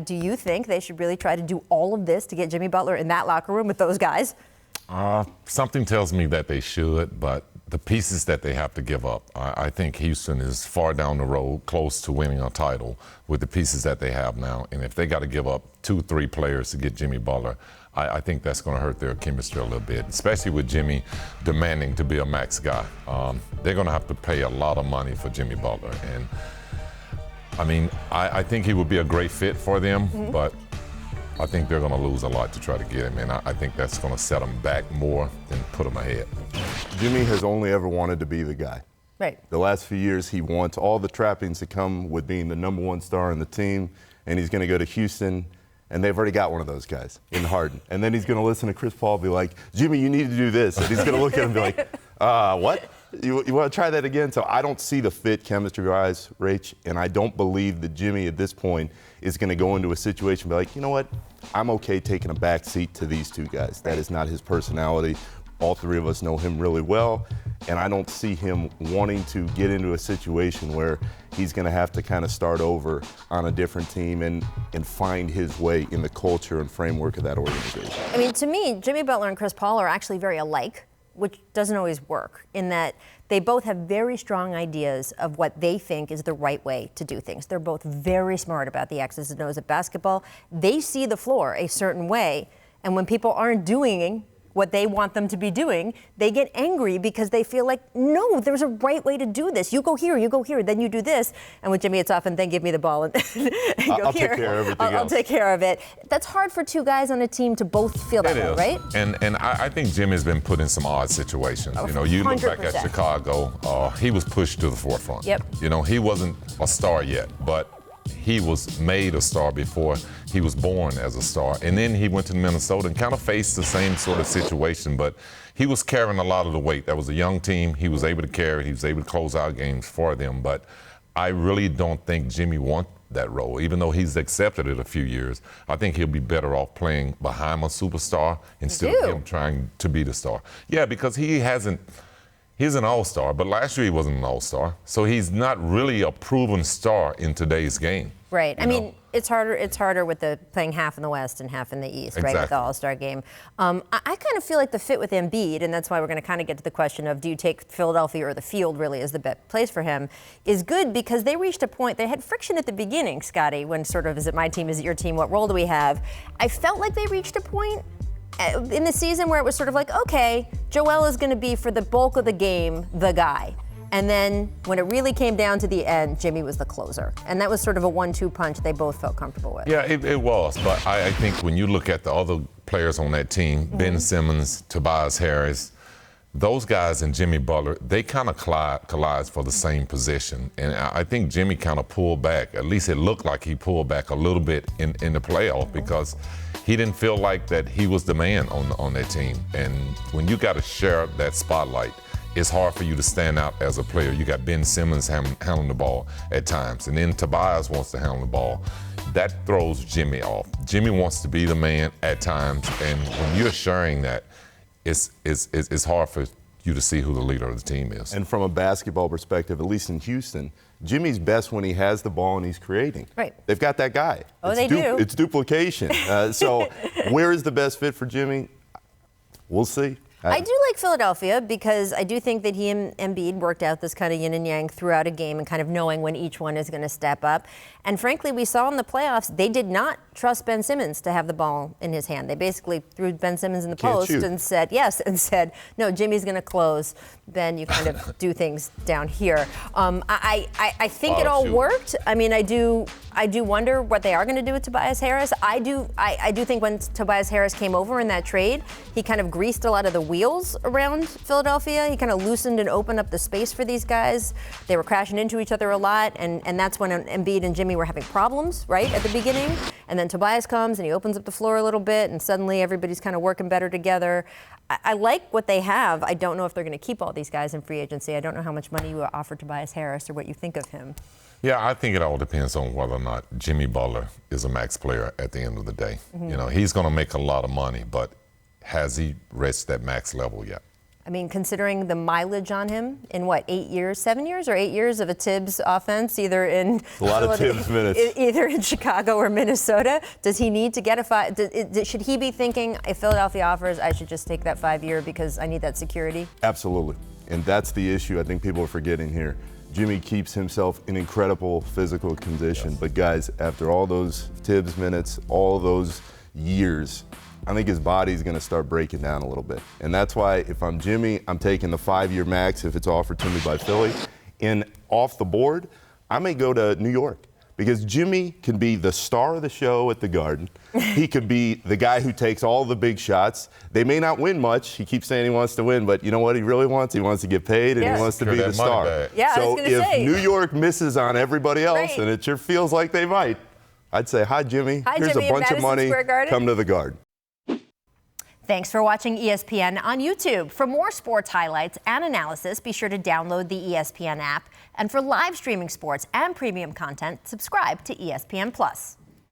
Do you think they should really try to do all of this to get Jimmy Butler in that locker room with those guys? Something tells me that they should, but the pieces that they have to give up, I think Houston is far down the road, close to winning a title with the pieces that they have now. And if they got to give up 2-3 players to get Jimmy Butler, I think that's going to hurt their chemistry a little bit, especially with Jimmy demanding to be a max guy. They're going to have to pay a lot of money for Jimmy Butler. And I mean, I think he would be a great fit for them, but I think they're going to lose a lot to try to get him, and I think that's going to set them back more than put them ahead. Jimmy has only ever wanted to be the guy. Right. The last few years, he wants all the trappings that come with being the #1 star in the team, and he's going to go to Houston, and they've already got one of those guys in Harden. And then he's going to listen to Chris Paul be like, Jimmy, you need to do this. And he's going to look at him and be like, what? You want to try that again? So I don't see the fit chemistry-wise, Rach, and I don't believe that Jimmy at this point is going to go into a situation and be like, you know what, I'm okay taking a back seat to these two guys. That is not his personality. All three of us know him really well, and I don't see him wanting to get into a situation where he's going to have to kind of start over on a different team and find his way in the culture and framework of that organization. I mean, to me, Jimmy Butler and Chris Paul are actually very alike, which doesn't always work, in that they both have very strong ideas of what they think is the right way to do things. They're both very smart about the X's and O's of basketball. They see the floor a certain way, and when people aren't doing what they want them to be doing, they get angry because they feel like, no, there's a right way to do this. You go here, then you do this. And with Jimmy, it's often, then give me the ball and go I'll here. take care of everything else. I'll take care of it. That's hard for two guys on a team to both feel that way, right? And I think Jimmy's been put in some odd situations. You know, you look back at 100%. Chicago, he was pushed to the forefront. Yep. You know, he wasn't a star yet, but he was made a star before he was born as a star. And then he went to Minnesota and kind of faced the same sort of situation, but he was carrying a lot of the weight. That was a young team. He was able to carry it. He was able to close out games for them. But I really don't think Jimmy wants that role, even though he's accepted it a few years. I think he'll be better off playing behind a superstar instead of him trying to be the star. Yeah, because he's an all-star, but last year he wasn't an all-star, so he's not really a proven star in today's game. Right. I mean, it's harder with the playing half in the West and half in the East, right, with the All-Star game. I kind of feel like the fit with Embiid, and that's why we're going to kind of get to the question of do you take Philadelphia or the field really is the best place for him, is good because they reached a point, they had friction at the beginning, Scottie, when sort of, is it my team, is it your team, what role do we have? I felt like they reached a point in the season where it was sort of like, okay, Joel is going to be for the bulk of the game the guy. And then when it really came down to the end, Jimmy was the closer. And that was sort of a 1-2 punch they both felt comfortable with. Yeah, it was. But I think when you look at the other players on that team, Ben Simmons, Tobias Harris, those guys and Jimmy Butler, they kind of collide for the same position. And I think Jimmy kind of pulled back. At least it looked like he pulled back a little bit in the playoff because he didn't feel like that he was the man on that team. And when you got to share that spotlight, it's hard for you to stand out as a player. You got Ben Simmons handling the ball at times, and then Tobias wants to handle the ball. That throws Jimmy off. Jimmy wants to be the man at times, and when you're sharing that, it's hard for you to see who the leader of the team is. And from a basketball perspective, at least in Houston, Jimmy's best when he has the ball and he's creating. Right. They've got that guy. Oh, they do. It's duplication. So where is the best fit for Jimmy? We'll see. I do like Philadelphia because I do think that he and Embiid worked out this kind of yin and yang throughout a game and kind of knowing when each one is going to step up. And frankly, we saw in the playoffs, they did not trust Ben Simmons to have the ball in his hand. They basically threw Ben Simmons in the post and said, no, Jimmy's going to close. Ben, you kind of do things down here. I think it all worked. I mean, I do wonder what they are going to do with Tobias Harris. I do think when Tobias Harris came over in that trade, he kind of greased a lot of the wheels around Philadelphia. He kind of loosened and opened up the space for these guys. They were crashing into each other a lot, and that's when Embiid and Jimmy were having problems, right, at the beginning. And then Tobias comes and he opens up the floor a little bit, and suddenly everybody's kind of working better together. I like what they have. I don't know if they're going to keep all these guys in free agency. I don't know how much money you offer Tobias Harris or what you think of him. Yeah, I think it all depends on whether or not Jimmy Butler is a max player at the end of the day. You know, he's going to make a lot of money, but has he reached that max level yet? I mean, considering the mileage on him in what, 7 years or 8 years of a Tibbs offense, either in a lot of Tibbs minutes, either in Chicago or Minnesota, does he need to get should he be thinking, if Philadelphia offers, I should just take that 5 year because I need that security? Absolutely, and that's the issue I think people are forgetting here. Jimmy keeps himself in incredible physical condition, but guys, after all those Tibbs minutes, all those years, I think his body's going to start breaking down a little bit. And that's why if I'm Jimmy, I'm taking the 5 year max if it's offered to me by Philly. And off the board, I may go to New York because Jimmy can be the star of the show at the Garden. He could be the guy who takes all the big shots. They may not win much. He keeps saying he wants to win, but you know what he really wants? He wants to get paid and he wants to be the star. Yeah, so if New say. York misses on everybody else, and it sure feels like they might, I'd say, hi, Jimmy. Here's Jimmy, a bunch of money. Come to the Garden. Thanks for watching ESPN on YouTube. For more sports highlights and analysis, be sure to download the ESPN app. And for live streaming sports and premium content, subscribe to ESPN+.